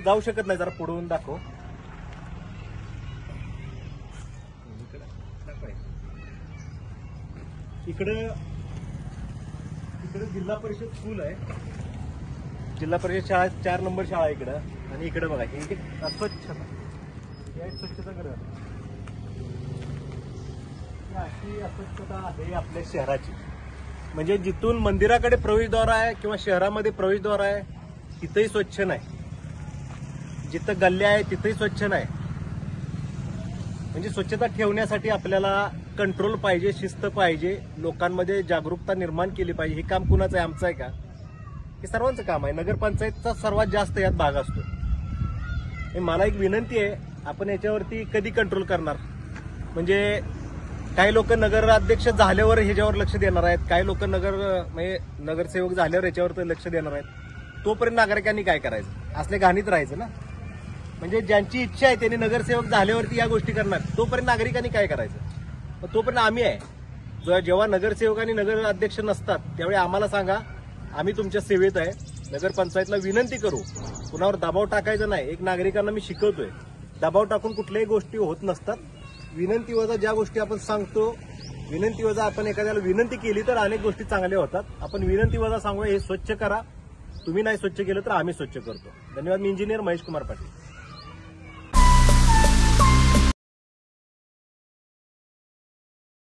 जाऊ शकत नाही, जरा पुढवून दाखव. इकडे जिल्हा परिषद स्कूल आहे, जिल्हा परिषद शाळा 4 नंबर शाळा आहे इकडं. आणि इकडे बघा हे अस्वच्छता, हे स्वच्छतागृह. अशी अस्वच्छता आहे आपल्या शहराची. म्हणजे जिथून मंदिराकडे प्रवेशद्वार आहे किंवा शहरामध्ये प्रवेशद्वार आहे तिथंही स्वच्छ नाही, जिथं गल्ल्या आहे तिथंही स्वच्छ नाही. म्हणजे स्वच्छता ठेवण्यासाठी आपल्याला कंट्रोल पाहिजे, शिस्त पाहिजे, लोकांमध्ये जागरूकता निर्माण केली पाहिजे. हे काम कुणाचं आहे, आमचं आहे का? हे सर्वांचं काम आहे. नगरपंचायतचा सर्वात जास्त यात भाग असतो. मला एक विनंती आहे, आपण याच्यावरती कधी कंट्रोल करणार? म्हणजे काही लोक नगराध्यक्ष झाल्यावर ह्याच्यावर लक्ष देणार आहेत, काही लोक म्हणजे नगरसेवक झाल्यावर याच्यावर लक्ष देणार आहेत. तोपर्यंत नागरिकांनी काय करायचं? असले घाणीत राहायचं ना. म्हणजे ज्यांची इच्छा आहे त्यांनी नगरसेवक झाल्यावरती या गोष्टी करणार, तोपर्यंत नागरिकांनी काय करायचं? तोपर्यंत आम्ही आहे. जेव्हा नगरसेवक आणि नगराध्यक्ष नसतात त्यावेळी आम्हाला सांगा, आम्ही तुमच्या सेवेत आहे. नगरपंचायतला विनंती करू, कुणावर दबाव टाकायचा नाही. एक नागरिकांना मी शिकवतोय, दबाव टाकून कुठल्याही गोष्टी होत नसतात. विनंती वजा ज्या गोष्टी आपण सांगतो, विनंती वजा आपण एखाद्याला विनंती केली तर अनेक गोष्टी चांगल्या होतात. आपण विनंती वजा सांगूया, हे स्वच्छ करा. तुम्ही नाही स्वच्छ केलं तर आम्ही स्वच्छ करतो. धन्यवाद. मी इंजिनियर महेश कुमार पाटील.